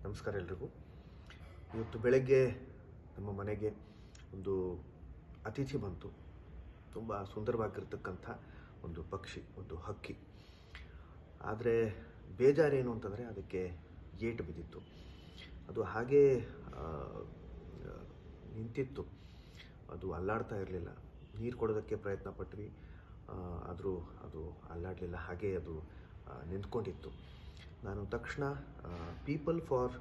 ನಮಸ್ಕಾರ ಎಲ್ರಿಗೂ. ಇವತ್ತು ಬೆಳಗ್ಗೆ ನಮ್ಮ ಮನೆಗೆ ಒಂದು ಅತಿಥಿ ಬಂತು. ತುಂಬ ಸುಂದರವಾಗಿರ್ತಕ್ಕಂಥ ಒಂದು ಪಕ್ಷಿ, ಒಂದು ಹಕ್ಕಿ. ಆದರೆ ಬೇಜಾರೇನು ಅಂತಂದರೆ ಅದಕ್ಕೆ ಏಟು ಬಿದ್ದಿತ್ತು. ಅದು ಹಾಗೇ ನಿಂತಿತ್ತು. ಅದು ಅಲ್ಲಾಡ್ತಾ ಇರಲಿಲ್ಲ. ನೀರು ಕೊಡೋದಕ್ಕೆ ಪ್ರಯತ್ನ ಪಟ್ವಿ, ಆದರೂ ಅದು ಅಲ್ಲಾಡಲಿಲ್ಲ. ಹಾಗೇ ಅದು ನಿಂತ್ಕೊಂಡಿತ್ತು. ನಾನು ತಕ್ಷಣ ಪೀಪಲ್ ಫಾರ್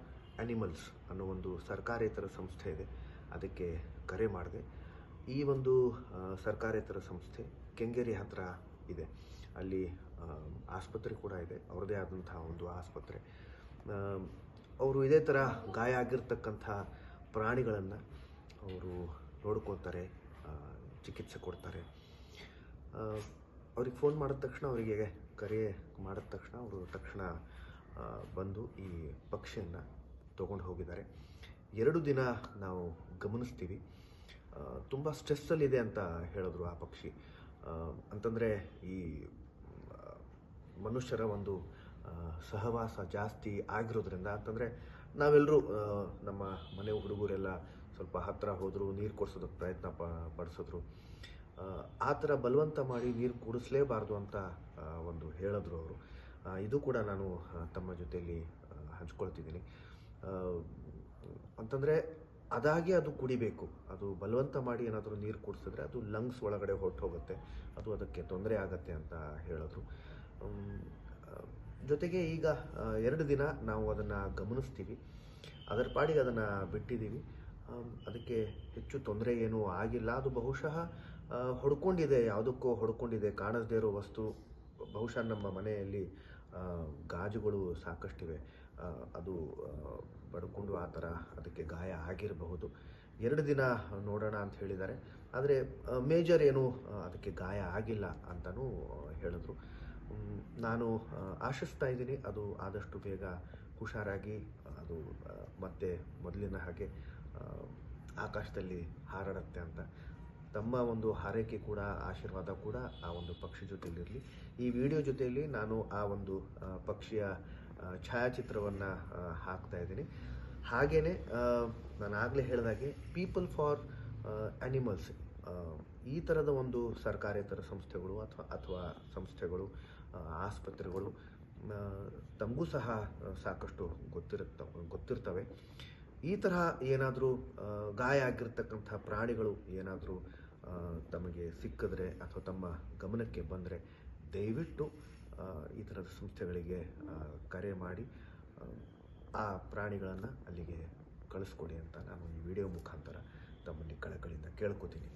ಆ್ಯನಿಮಲ್ಸ್ ಅನ್ನೋ ಒಂದು ಸರ್ಕಾರೇತರ ಸಂಸ್ಥೆ ಇದೆ, ಅದಕ್ಕೆ ಕರೆ ಮಾಡಿದೆ. ಈ ಒಂದು ಸರ್ಕಾರೇತರ ಸಂಸ್ಥೆ ಕೆಂಗೇರಿ ಹತ್ತಿರ ಇದೆ. ಅಲ್ಲಿ ಆಸ್ಪತ್ರೆ ಕೂಡ ಇದೆ, ಅವ್ರದ್ದೇ ಆದಂಥ ಒಂದು ಆಸ್ಪತ್ರೆ. ಅವರು ಇದೇ ಥರ ಗಾಯ ಆಗಿರ್ತಕ್ಕಂಥ ಪ್ರಾಣಿಗಳನ್ನು ಅವರು ನೋಡ್ಕೊತಾರೆ, ಚಿಕಿತ್ಸೆ ಕೊಡ್ತಾರೆ. ಅವ್ರಿಗೆ ಫೋನ್ ಮಾಡಿದ ತಕ್ಷಣ, ಅವರಿಗೆ ಕರೆ ಮಾಡಿದ ತಕ್ಷಣ ಅವರು ತಕ್ಷಣ ಬಂದು ಈ ಪಕ್ಷಿಯನ್ನು ತೊಗೊಂಡು ಹೋಗಿದ್ದಾರೆ. 2 ದಿನ ನಾವು ಗಮನಿಸ್ತೀವಿ. ತುಂಬ ಸ್ಟ್ರೆಸ್ಸಲ್ಲಿದೆ ಅಂತ ಹೇಳಿದ್ರು ಆ ಪಕ್ಷಿ. ಅಂತಂದರೆ ಈ ಮನುಷ್ಯರ ಒಂದು ಸಹವಾಸ ಜಾಸ್ತಿ ಆಗಿರೋದ್ರಿಂದ, ಅಂತಂದರೆ ನಾವೆಲ್ಲರೂ ನಮ್ಮ ಮನೆ ಹುಡುಗರೆಲ್ಲ ಸ್ವಲ್ಪ ಹತ್ತಿರ ಹೋದರು, ನೀರು ಕೊಡಿಸೋದಕ್ಕೆ ಪ್ರಯತ್ನ ಪಡಿಸಿದ್ರು. ಆ ಥರ ಬಲವಂತ ಮಾಡಿ ನೀರು ಕುಡಿಸ್ಲೇಬಾರ್ದು ಅಂತ ಒಂದು ಹೇಳಿದ್ರು ಅವರು. ಇದು ಕೂಡ ನಾನು ತಮ್ಮ ಜೊತೆಯಲ್ಲಿ ಹಂಚ್ಕೊಳ್ತಿದ್ದೀನಿ. ಅಂತಂದರೆ ಅದಾಗಿ ಅದು ಕುಡಿಬೇಕು. ಅದು ಬಲವಂತ ಮಾಡಿ ಏನಾದರೂ ನೀರು ಕುಡಿಸಿದ್ರೆ ಅದು ಲಂಗ್ಸ್ ಒಳಗಡೆ ಹೊರಟೋಗುತ್ತೆ, ಅದು ಅದಕ್ಕೆ ತೊಂದರೆ ಆಗತ್ತೆ ಅಂತ ಹೇಳಿದ್ರು. ಜೊತೆಗೆ ಈಗ 2 ದಿನ ನಾವು ಅದನ್ನು ಗಮನಿಸ್ತೀವಿ. ಅದರ ಪಾಡಿಗೆ ಅದನ್ನು ಬಿಟ್ಟಿದ್ದೀವಿ. ಅದಕ್ಕೆ ಹೆಚ್ಚು ತೊಂದರೆ ಏನೂ ಆಗಿಲ್ಲ. ಅದು ಬಹುಶಃ ಹೊಡ್ಕೊಂಡಿದೆ, ಯಾವುದಕ್ಕೋ ಹೊಡ್ಕೊಂಡಿದೆ, ಕಾಣಿಸದೇ ಇರೋ ವಸ್ತು. ಬಹುಶಃ ನಮ್ಮ ಮನೆಯಲ್ಲಿ ಗಾಜುಗಳು ಸಾಕಷ್ಟಿವೆ, ಅದು ಬಡ್ಕೊಂಡು ಆ ಥರ ಅದಕ್ಕೆ ಗಾಯ ಆಗಿರಬಹುದು. 2 ದಿನ ನೋಡೋಣ ಅಂತ ಹೇಳಿದ್ದಾರೆ. ಆದರೆ ಮೇಜರ್ ಏನು ಅದಕ್ಕೆ ಗಾಯ ಆಗಿಲ್ಲ ಅಂತಲೂ ಹೇಳಿದ್ರು. ನಾನು ಆಶಿಸ್ತಾ ಇದ್ದೀನಿ ಅದು ಆದಷ್ಟು ಬೇಗ ಹುಷಾರಾಗಿ ಅದು ಮತ್ತೆ ಮೊದಲಿನ ಹಾಗೆ ಆಕಾಶದಲ್ಲಿ ಹಾರಾಡುತ್ತೆ ಅಂತ. ತಮ್ಮ ಒಂದು ಹಾರೈಕೆ ಕೂಡ, ಆಶೀರ್ವಾದ ಕೂಡ ಆ ಒಂದು ಪಕ್ಷಿ ಜೊತೆಯಲ್ಲಿರಲಿ. ಈ ವಿಡಿಯೋ ಜೊತೆಯಲ್ಲಿ ನಾನು ಆ ಒಂದು ಪಕ್ಷಿಯ ಛಾಯಾಚಿತ್ರವನ್ನು ಹಾಕ್ತಾ ಇದ್ದೀನಿ. ಹಾಗೆಯೇ ನಾನು ಆಗಲೇ ಹೇಳಿದಾಗೆ ಪೀಪಲ್ ಫಾರ್ ಆ್ಯನಿಮಲ್ಸ್, ಈ ಥರದ ಒಂದು ಸರ್ಕಾರೇತರ ಸಂಸ್ಥೆಗಳು ಅಥವಾ ಸಂಸ್ಥೆಗಳು, ಆಸ್ಪತ್ರೆಗಳು ತಮಗೂ ಸಹ ಸಾಕಷ್ಟು ಗೊತ್ತಿರ್ತವೆ. ಈ ತರಹ ಏನಾದರೂ ಗಾಯ ಆಗಿರ್ತಕ್ಕಂಥ ಪ್ರಾಣಿಗಳು ಏನಾದರೂ ತಮಗೆ ಸಿಕ್ಕಿದ್ರೆ ಅಥವಾ ತಮ್ಮ ಗಮನಕ್ಕೆ ಬಂದರೆ ದಯವಿಟ್ಟು ಈ ಥರದ ಸಂಸ್ಥೆಗಳಿಗೆ ಕರೆ ಮಾಡಿ ಆ ಪ್ರಾಣಿಗಳನ್ನು ಅಲ್ಲಿಗೆ ಕಳಿಸ್ಕೊಡಿ ಅಂತ ನಾನು ಈ ವಿಡಿಯೋ ಮುಖಾಂತರ ತಮ್ಮಲ್ಲಿ ಕಳಕಳಿಯಿಂದ ಕೇಳ್ಕೊತೀನಿ.